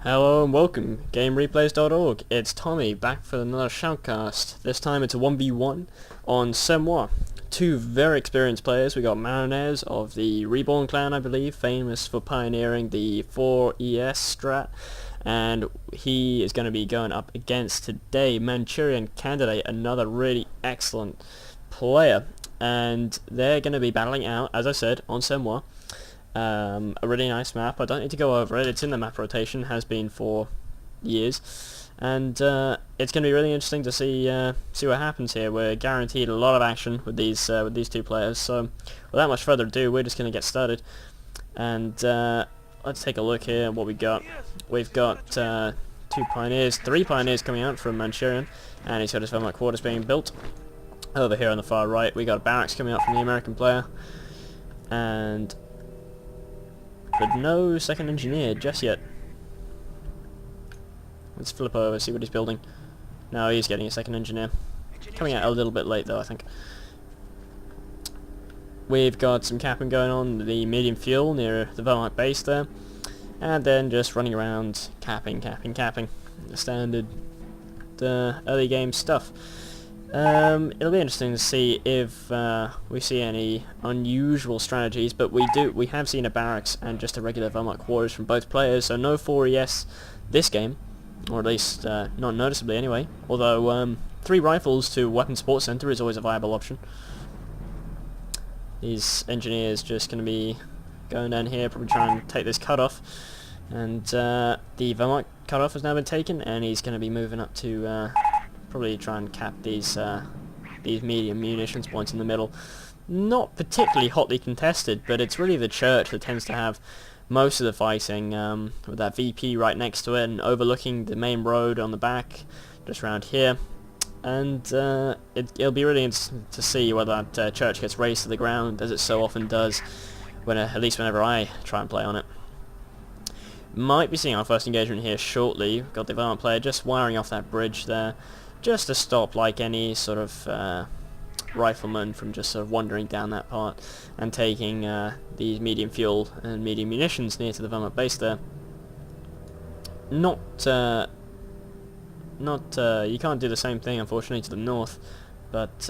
Hello and welcome, GameReplays.org. It's Tommy, back for another shoutcast. This time it's a 1v1 on Semois. Two very experienced players. We got Marinez of the Reborn clan, I believe, famous for pioneering the 4ES strat. And he is going to be going up against today Manchurian Candidate, another really excellent player. And they're going to be battling out, as I said, on Semois. A really nice map. I don't need to go over it. It's in the map rotation, has been for years, and it's going to be really interesting to see what happens here. We're guaranteed a lot of action with these two players. So, without much further ado, we're just going to get started, and let's take a look here at what we got. We've got three pioneers coming out from Manchurian, and he's got his Vermont quarters being built. Over here on the far right, we got barracks coming out from the American player, but no second engineer just yet. Let's flip over, see what he's building. No, he's getting a second engineer. Coming out a little bit late though, I think. We've got some capping going on, the medium fuel near the Vermont base there. And then just running around, capping. The standard early game stuff. It'll be interesting to see if we see any unusual strategies, but we have seen a barracks and just a regular Vermont quarters from both players, so no 4ES this game, or at least not noticeably anyway, although 3 rifles to weapon support center is always a viable option. These engineers just going to be going down here, probably trying to take this cutoff, and the Vermont cutoff has now been taken, and he's going to be moving up to probably try and cap these medium munitions points in the middle. Not particularly hotly contested, but it's really the church that tends to have most of the fighting, with that VP right next to it and overlooking the main road on the back, just around here. And it'll be really interesting to see whether that church gets razed to the ground, as it so often does, at least whenever I try and play on it. Might be seeing our first engagement here shortly. Got the Vermont player just wiring off that bridge there, just to stop like any sort of rifleman from just sort of wandering down that part and taking these medium fuel and medium munitions near to the Vermont base there. You can't do the same thing unfortunately to the north, but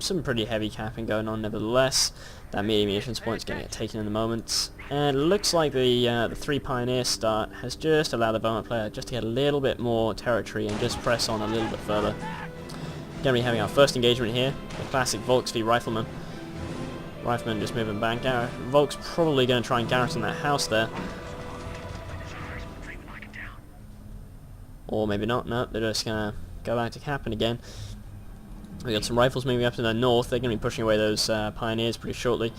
some pretty heavy capping going on nevertheless. That medium munitions point's going to get taken in a moment, and it looks like the 3 pioneer start has just allowed the Vermont player just to get a little bit more territory and just press on a little bit further. Going to be having our first engagement here, the classic Volks v Rifleman. Rifleman just moving back. Volk's probably going to try and garrison that house there. Or maybe not, no, they're just going to go back to capping again. We got some rifles moving up to the north. They're going to be pushing away those pioneers pretty shortly.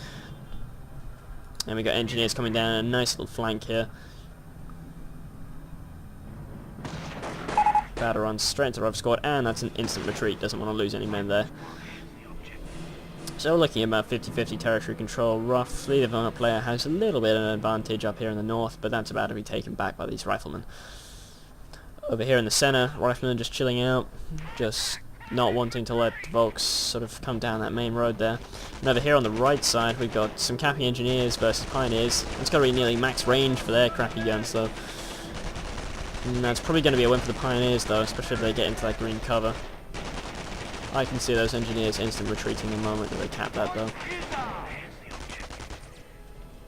And we got engineers coming down a nice little flank here. About to run straight into the rifle squad, and that's an instant retreat. Doesn't want to lose any men there. So we're looking at about 50-50 territory control roughly. The Vermont player has a little bit of an advantage up here in the north, but that's about to be taken back by these riflemen. Over here in the center, riflemen just chilling out, just not wanting to let the Volks sort of come down that main road there. And over here on the right side, we've got some capping engineers versus pioneers. It's got to be nearly max range for their crappy guns, though. And that's probably going to be a win for the pioneers, though, especially if they get into that green cover. I can see those engineers instant retreating the moment that they cap that, though.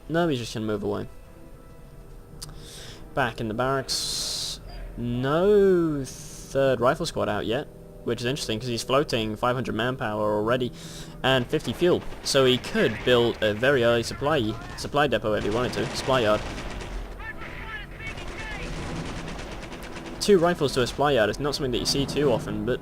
No, he's just going to move away. Back in the barracks. No 3rd rifle squad out yet, which is interesting because he's floating 500 manpower already and 50 fuel, so he could build a very early supply depot if he wanted to, supply yard. 2 rifles to a supply yard is not something that you see too often, but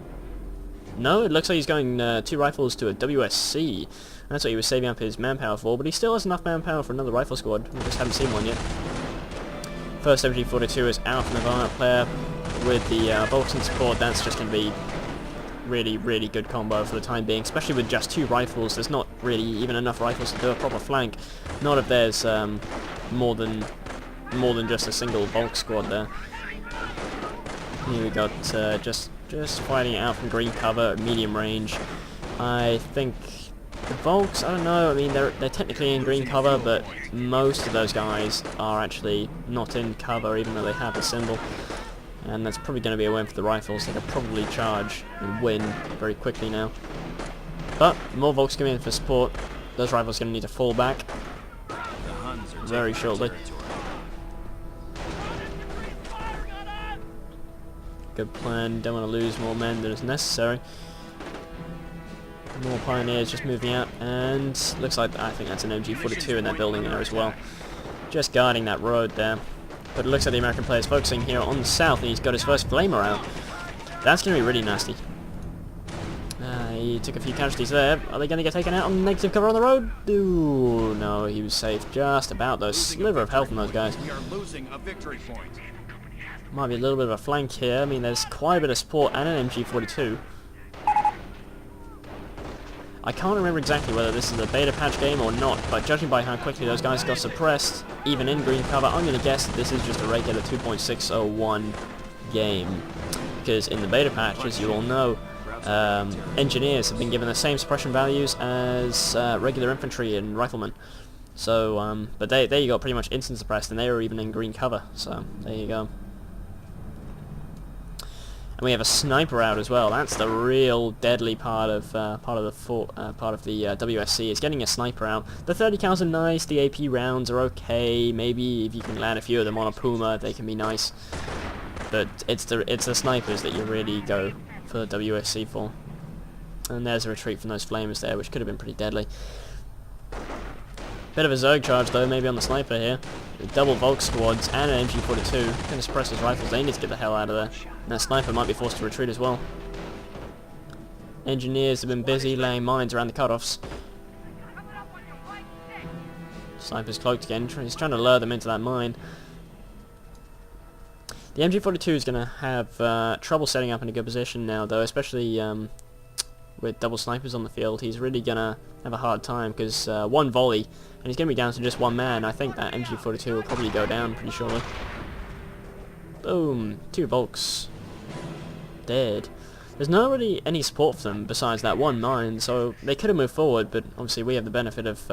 no, it looks like he's going 2 rifles to a WSC. That's what he was saving up his manpower for, but he still has enough manpower for another rifle squad. We just haven't seen one yet. First 1742 is out from the Vermont player. With the Volks in support, that's just going to be really good combo for the time being, especially with just 2 rifles. There's not really even enough rifles to do a proper flank. Not if there's more than just a single Volk squad there. Here we got just fighting it out from green cover at medium range. I think The Volks, I don't know, I mean, they're technically in green cover, but most of those guys are actually not in cover, even though they have a symbol. And that's probably going to be a win for the Rifles. They could probably charge and win very quickly now. But, the more Volks come in for support, those Rifles are going to need to fall back very shortly. Good plan, don't want to lose more men than is necessary. More Pioneers just moving out, and looks like, I think that's an MG42 in that building there as well. Just guarding that road there. But it looks like the American player is focusing here on the south, and he's got his first flamer out. That's going to be really nasty. He took a few casualties there. Are they going to get taken out on negative cover on the road? Ooh, no, he was safe just about. Those sliver of health from those guys. Might be a little bit of a flank here. I mean, there's quite a bit of support and an MG42. I can't remember exactly whether this is a beta patch game or not, but judging by how quickly those guys got suppressed, even in green cover, I'm going to guess that this is just a regular 2.601 game. Because in the beta patch, as you all know, engineers have been given the same suppression values as regular infantry and riflemen. So, but there you go, pretty much instant suppressed, and they were even in green cover. So there you go. And we have a sniper out as well. That's the real deadly part of the WSC is getting a sniper out. The 30 cals are nice. The AP rounds are okay. Maybe if you can land a few of them on a Puma, they can be nice. But it's the snipers that you really go for the WSC for. And there's a retreat from those flamers there, which could have been pretty deadly. Bit of a Zerg charge though, maybe on the sniper here. Double Volk squads and an MG42. Gonna suppress his rifles, they need to get the hell out of there. And that sniper might be forced to retreat as well. Engineers have been busy laying mines around the cutoffs. Sniper's cloaked again, he's trying to lure them into that mine. The MG42 is going to have trouble setting up in a good position now though, especially with double snipers on the field. He's really going to have a hard time because one volley and he's going to be down to just one man. I think that MG42 will probably go down pretty shortly. Boom, 2 Volks dead. There's not really any support for them besides that one mine, so they could have moved forward, but obviously we have the benefit of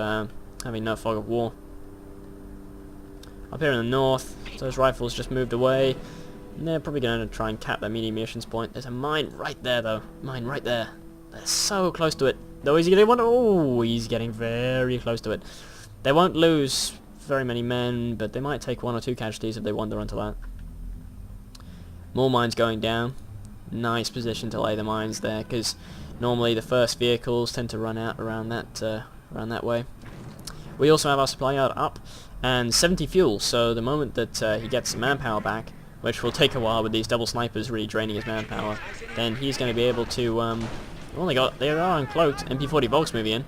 having no fog of war. Up here in the north, those rifles just moved away, and they're probably going to try and cap that medium munitions point. There's a mine right there though, mine right there. They're so close to it. Though is he going to want to... Oh, he's getting very close to it. They won't lose very many men, but they might take 1 or 2 casualties if they wander onto that. More mines going down. Nice position to lay the mines there, because normally the first vehicles tend to run out around that way. We also have our supply yard up, and 70 fuel, so the moment that he gets manpower back, which will take a while with these double snipers really draining his manpower, then he's going to be able to... well, they are uncloaked. MP40 Volks moving in,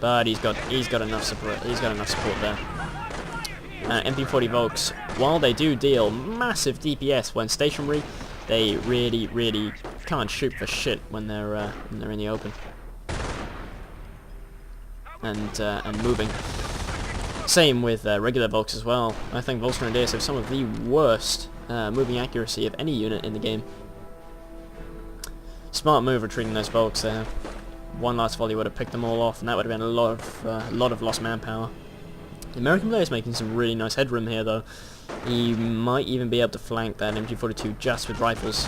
but he's got enough support. He's got enough support there. MP40 Volks, while they do deal massive DPS when stationary, they really can't shoot for shit when they're in the open and moving. Same with regular Volks as well. I think Volks Grenadiers have some of the worst moving accuracy of any unit in the game. Smart move retreating those Volks there. One last volley would have picked them all off, and that would have been a lot of lost manpower. The American player is making some really nice headroom here though. He might even be able to flank that MG42 just with rifles.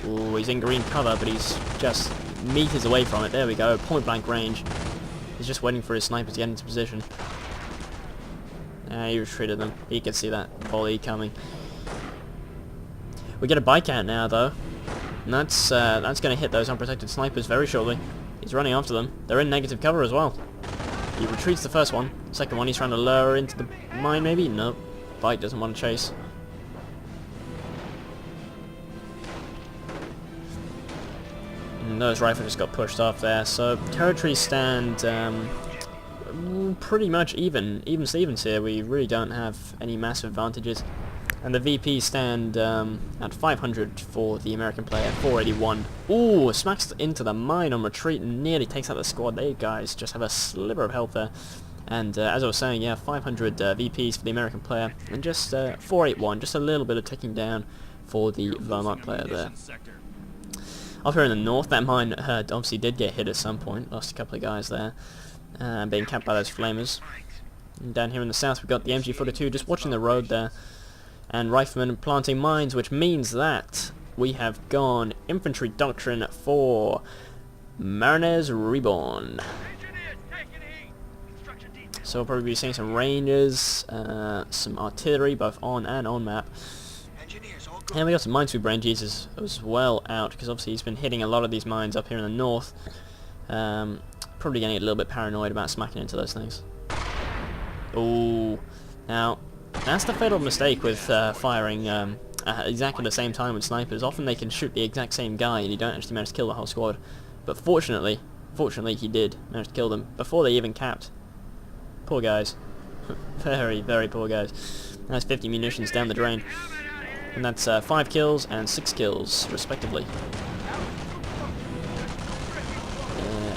Ooh, he's in green cover, but he's just meters away from it. There we go, point blank range. He's just waiting for his sniper to get into position. He retreated them. He could see that volley coming. We get a bike out now though. And that's going to hit those unprotected snipers very shortly. He's running after them. They're in negative cover as well. He retreats the first one. Second one, he's trying to lure into the mine maybe? Nope. Bike doesn't want to chase. And those rifles just got pushed off there. So territories stand pretty much even Stevens here. We really don't have any massive advantages. And the VP stand at 500 for the American player, 481. Ooh, smacks into the mine on retreat and nearly takes out the squad. They guys just have a sliver of health there. And as I was saying, yeah, 500 VPs for the American player, and just 481, just a little bit of ticking down for the Vermont player there. Up here in the north, that mine obviously did get hit at some point. Lost a couple of guys there, being capped by those flamers. And down here in the south, we've got the MG42 just watching the road there, and riflemen planting mines, which means that we have gone infantry doctrine for Marinez Reborn. So we'll probably be seeing some rangers, some artillery, both on and on map. And we got some minesweeper NGs as well out, because obviously he's been hitting a lot of these mines up here in the north. Probably getting a little bit paranoid about smacking into those things. Ooh, now that's the fatal mistake with firing at exactly the same time with snipers. Often they can shoot the exact same guy and you don't actually manage to kill the whole squad. But fortunately he did manage to kill them before they even capped. Poor guys. Very, very poor guys. That's 50 munitions down the drain. And that's 5 kills and 6 kills, respectively.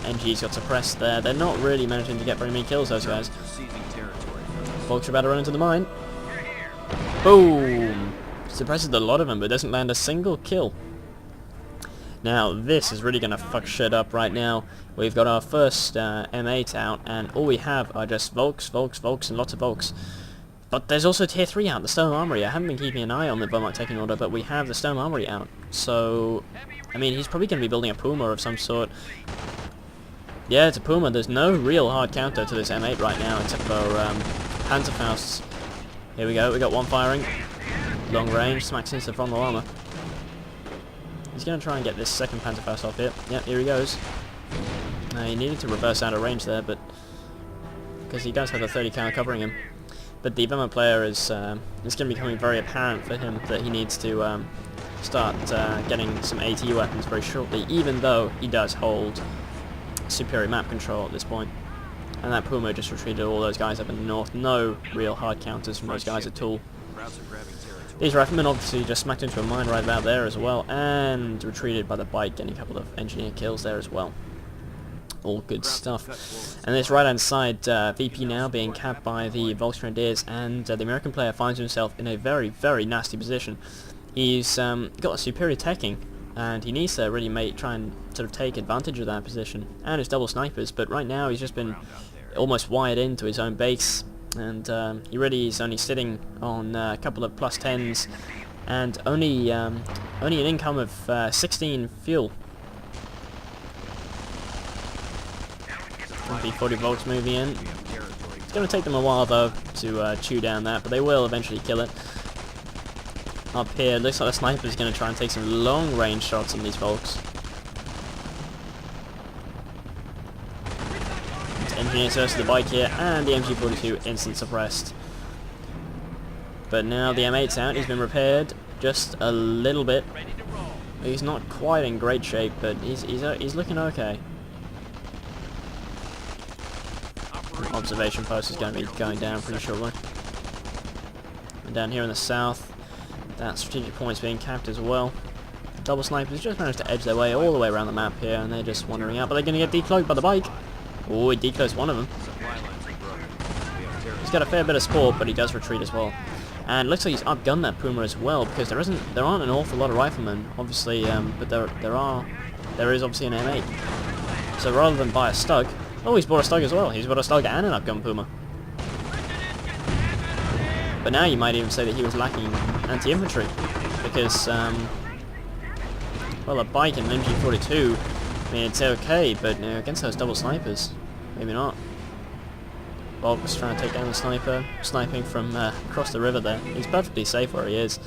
NG's got suppressed there. They're not really managing to get very many kills, those guys. Folks are about to run into the mine. Boom! Suppresses a lot of them, but doesn't land a single kill. Now, this is really going to fuck shit up right now. We've got our first M8 out, and all we have are just Volks, and lots of Volks. But there's also Tier 3 out, the Stone Armory. I haven't been keeping an eye on the Vermont taking order, but we have the Stone Armory out. So, I mean, he's probably going to be building a Puma of some sort. Yeah, it's a Puma. There's no real hard counter to this M8 right now, except for Panzerfausts. Here we go, we got one firing. Long range, smacks into the frontal armor. He's going to try and get this second Panzerfaust off here. Yep, here he goes. He needed to reverse out of range there, but because he does have the 30 cal covering him. But the Vermont player is it's going to be becoming very apparent for him that he needs to start getting some AT weapons very shortly, even though he does hold superior map control at this point. And that Puma just retreated all those guys up in the north. No real hard counters from those guys at all. These riflemen obviously just smacked into a mine right about there as well, and retreated by the bike, getting a couple of engineer kills there as well. All good stuff. And this right hand side, VP now being capped by the Volksgrenadiers, and the American player finds himself in a very, very nasty position. He's got a superior teching, and he needs to really try and sort of take advantage of that position, and his double snipers, but right now he's just been almost wired into his own base, and he really is only sitting on a couple of plus 10s, and only an income of 16 fuel. The 40 volts moving in. It's going to take them a while though to chew down that, but they will eventually kill it. Up here, looks like the sniper's going to try and take some long range shots on these folks. Engineers versus the bike here, and the MG42 instant suppressed. But now the M8's out, he's been repaired just a little bit. He's not quite in great shape, but he's looking okay. Observation post is going to be going down pretty shortly. And down here in the south, that strategic point's being capped as well. Double snipers just managed to edge their way all the way around the map here, and they're just wandering out, but they're going to get decloaked by the bike. Oh, he decloaks one of them. He's got a fair bit of support, but he does retreat as well. And looks like he's outgunned that Puma as well, because there aren't an awful lot of riflemen, obviously, but there is obviously an M8. So rather than buy a Stug, oh, he's bought a Stug as well. He's bought a Stug and an outgunned Puma. But now you might even say that he was lacking anti-infantry, because well, a bike and an MG42, I mean, it's okay, but against those double snipers, maybe not. Volk's trying to take down the sniper, sniping from across the river there. He's perfectly safe where he is.